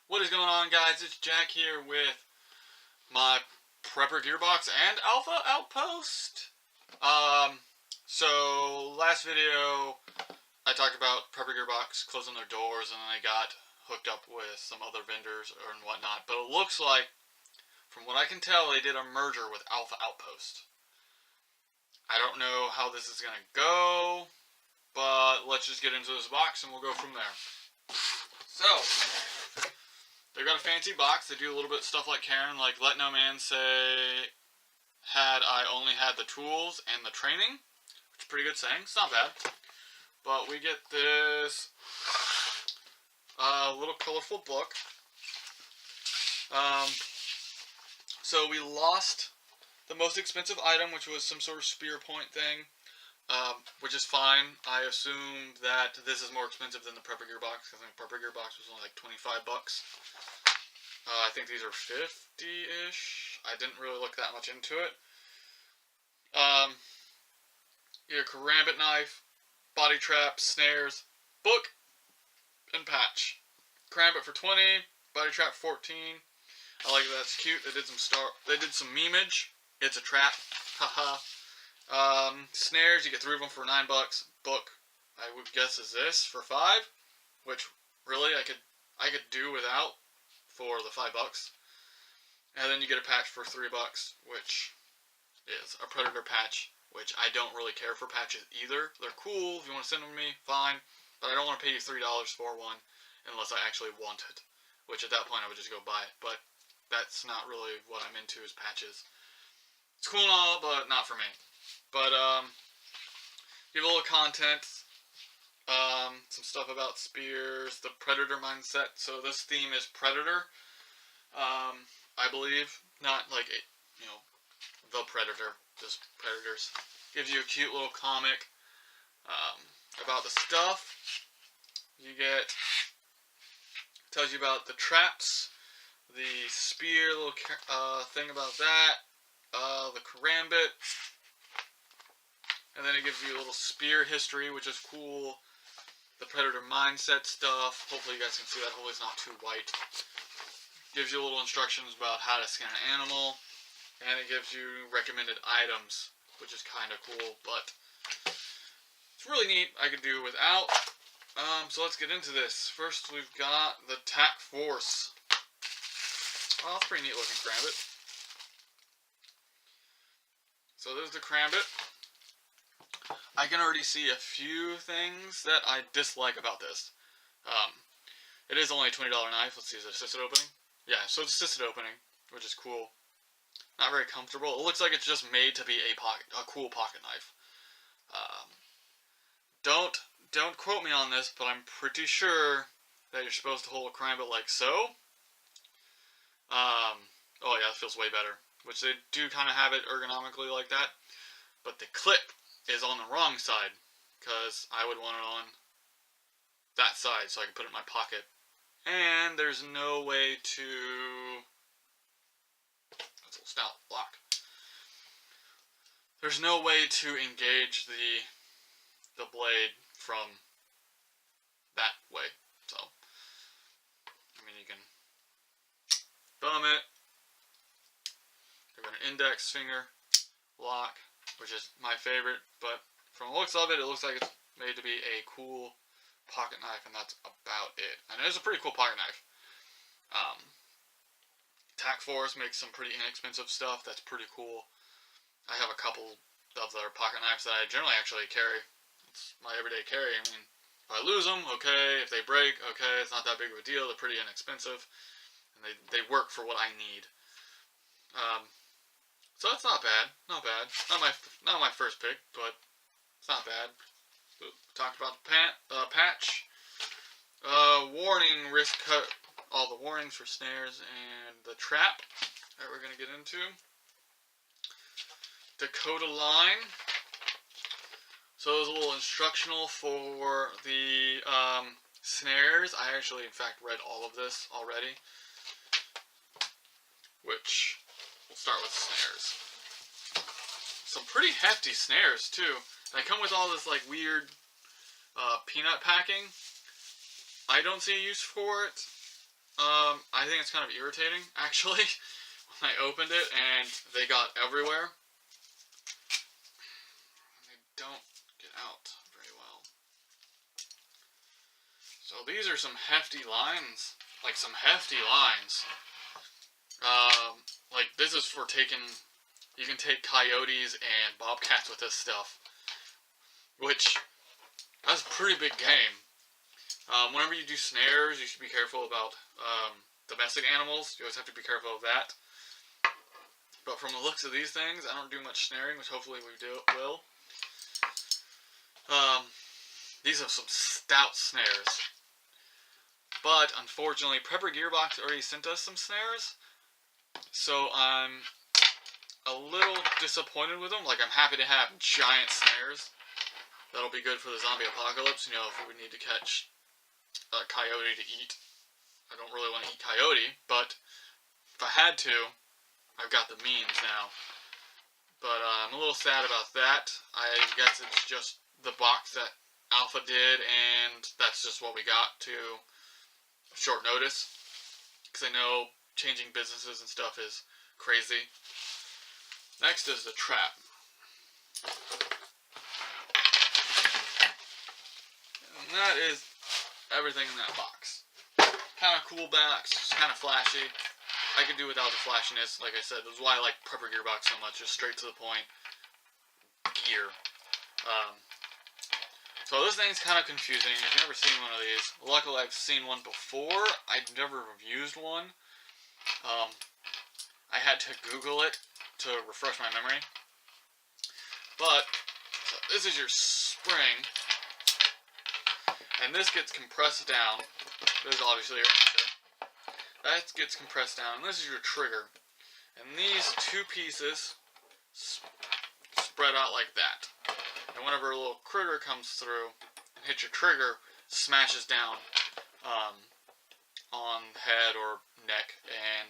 What is going on, guys? It's Jack here with my Prepper Gearbox and Alpha Outpost. So last video I talked about Prepper Gearbox closing their doors and then they got hooked up with some other vendors and whatnot. But it looks like, from what I can tell, they did a merger with Alpha Outpost. I don't know how this is gonna go, but let's just get into this box and we'll go from there. So, they've got a fancy box. They do a little bit of stuff like Karen, like let no man say, had I only had the tools and the training, which is a pretty good saying. It's not bad. But we get this little colorful book. So we lost the most expensive item, which was some sort of spear point thing. Which is fine. I assumed that this is more expensive than the Prepper Gearbox. I think Prepper Gearbox was only like 25 bucks. I think these are 50-ish. I didn't really look that much into it. Your karambit knife, body trap, snares, book, and patch. Karambit for 20, body trap 14. I like that. That's cute. They did some memeage. It's a trap. Haha. Snares, you get 3 of them for 9 bucks. Book, I would guess, is this for 5, which really I could do without for the 5 bucks. And then you get a patch for 3 bucks, which is a Predator patch, which I don't really care for patches either. They're cool. If you want to send them to me, fine. But I don't want to pay you $3 for one unless I actually want it, which at that point I would just go buy it. But that's not really what I'm into, is patches. It's cool and all, but not for me. But, give a little content, some stuff about spears, the Predator mindset. So this theme is Predator, I believe. Not like, the Predator, just Predators. Gives you a cute little comic, about the stuff. Tells you about the traps, the spear, little, thing about that, the karambit. And then it gives you a little spear history, which is cool. The Predator mindset stuff. Hopefully you guys can see that. Hopefully it's not too white. Gives you a little instructions about how to skin an animal. And it gives you recommended items, which is kind of cool. But it's really neat. I could do without. So let's get into this. First we've got the Tac Force. Oh, that's a pretty neat looking karambit. So there's the karambit. I can already see a few things that I dislike about this. It is only a $20 knife. Let's see, is it assisted opening? Yeah, so it's assisted opening, which is cool. Not very comfortable. It looks like it's just made to be a cool pocket knife. Don't quote me on this, but I'm pretty sure that you're supposed to hold a karambit like so. Oh yeah, that feels way better. Which they do kind of have it ergonomically like that. But the clip is on the wrong side, because I would want it on that side so I can put it in my pocket. And there's no way to... That's a little stout lock. There's no way to engage the blade from that way. So, I mean, you can thumb it. They've got an index finger lock, which is my favorite, but from the looks of it, it looks like it's made to be a cool pocket knife, and that's about it. And it is a pretty cool pocket knife. Tac Force makes some pretty inexpensive stuff that's pretty cool. I have a couple of their pocket knives that I generally actually carry. It's my everyday carry. I mean, if I lose them, okay. If they break, okay. It's not that big of a deal. They're pretty inexpensive, and they work for what I need. So that's not bad. Not bad. Not my first pick, but it's not bad. Talked about the patch. Warning, risk cut all the warnings for snares and the trap that we're going to get into. Dakota line. So there's a little instructional for the snares. I actually, in fact, read all of this already. Which... We'll start with snares. Some pretty hefty snares, too. They come with all this, like, weird peanut packing. I don't see a use for it. I think it's kind of irritating, actually, when I opened it and they got everywhere. They don't get out very well. So these are some hefty lines. Like, some hefty lines. Like, this is for taking... You can take coyotes and bobcats with this stuff. Which, that's a pretty big game. Whenever you do snares, you should be careful about domestic animals. You always have to be careful of that. But from the looks of these things, I don't do much snaring, which hopefully we will. These are some stout snares. But, unfortunately, Prepper Gearbox already sent us some snares. So, I'm a little disappointed with them. Like, I'm happy to have giant snares. That'll be good for the zombie apocalypse, you know, if we need to catch a coyote to eat. I don't really want to eat coyote, but if I had to, I've got the means now. But I'm a little sad about that. I guess it's just the box that Alpha did, and that's just what we got to short notice. Because I know changing businesses and stuff is crazy. Next is the trap. And that is everything in that box. Kind of cool box, kind of flashy. I could do without the flashiness, like I said. That's why I like Prepper Gearbox so much, just straight to the point gear. So this thing's kind of confusing. If you've never seen one of these, luckily I've seen one before. I've never used one. I had to Google it to refresh my memory. But, so this is your spring. And this gets compressed down. This is obviously your anchor. That gets compressed down. And this is your trigger. And these two pieces spread out like that. And whenever a little critter comes through and hits your trigger, smashes down on head or neck, and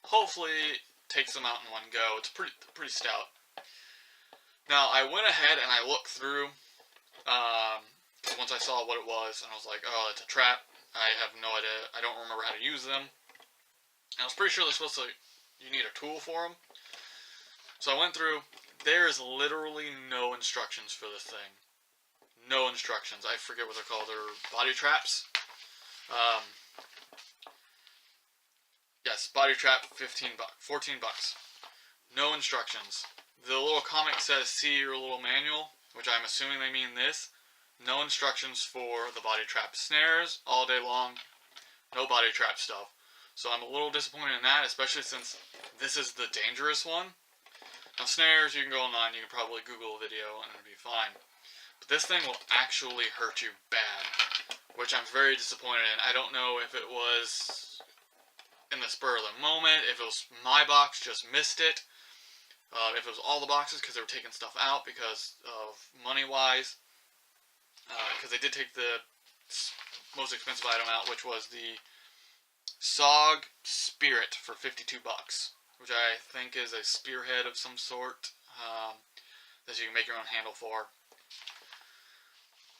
hopefully takes them out in one go. It's pretty stout. Now, I went ahead and I looked through, once I saw what it was, and I was like, oh, it's a trap. I have no idea. I don't remember how to use them. I was pretty sure you need a tool for them. So I went through. There is literally no instructions for this thing. No instructions. I forget what they're called. They're body traps. Yes, body trap, 14 bucks. No instructions. The little comic says, see your little manual, which I'm assuming they mean this. No instructions for the body trap. Snares, all day long. No body trap stuff. So I'm a little disappointed in that, especially since this is the dangerous one. Now snares, you can go online, you can probably Google a video and it'll be fine. But this thing will actually hurt you bad, which I'm very disappointed in. I don't know if it was in the spur of the moment, if it was my box just missed it, if it was all the boxes because they were taking stuff out because of money-wise, because they did take the most expensive item out, which was the SOG Spirit for 52 bucks. Which I think is a spearhead of some sort that you can make your own handle for.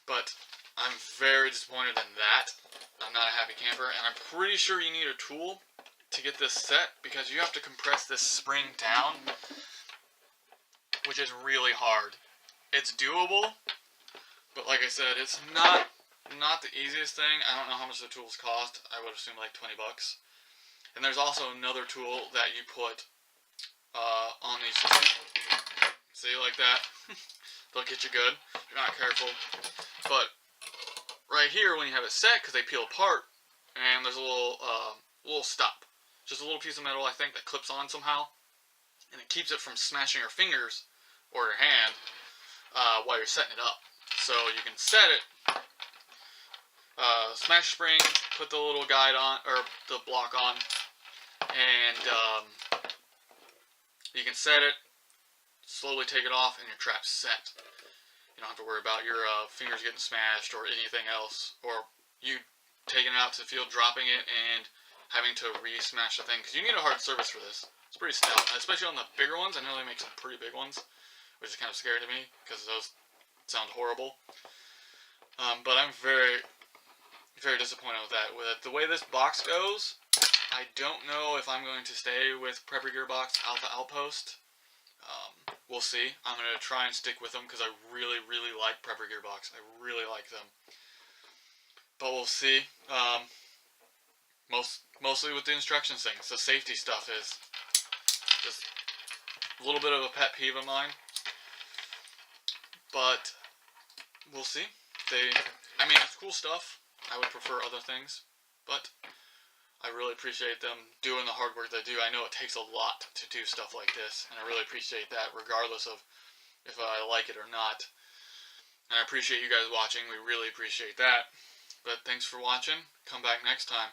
But I'm very disappointed in that. I'm not a happy camper, and I'm pretty sure you need a tool to get this set because you have to compress this spring down, which is really hard. It's doable, but like I said, it's not the easiest thing. I don't know how much the tools cost. I would assume like 20 bucks. And there's also another tool that you put on these. See, like that? They'll get you good if you're not careful. But right here, when you have it set, because they peel apart, and there's a little stop. Just a little piece of metal, I think, that clips on somehow. And it keeps it from smashing your fingers or your hand while you're setting it up. So you can set it, smash the spring, put the little guide on, or the block on, and you can set it, slowly take it off, and your trap's set. You don't have to worry about your fingers getting smashed or anything else, or you taking it out to the field, dropping it, and having to re-smash the thing, because you need a hard surface for this. It's pretty stout, especially on the bigger ones. I know they make some pretty big ones, which is kind of scary to me, because those sound horrible. But I'm very, very disappointed with that. With the way this box goes, I don't know if I'm going to stay with Prepper Gearbox Alpha Outpost. We'll see. I'm going to try and stick with them because I really, really like Prepper Gearbox. I really like them. But we'll see. Mostly with the instructions things. The safety stuff is just a little bit of a pet peeve of mine. But we'll see. I mean, it's cool stuff. I would prefer other things. But I really appreciate them doing the hard work they do. I know it takes a lot to do stuff like this, and I really appreciate that regardless of if I like it or not. And I appreciate you guys watching. We really appreciate that. But thanks for watching. Come back next time.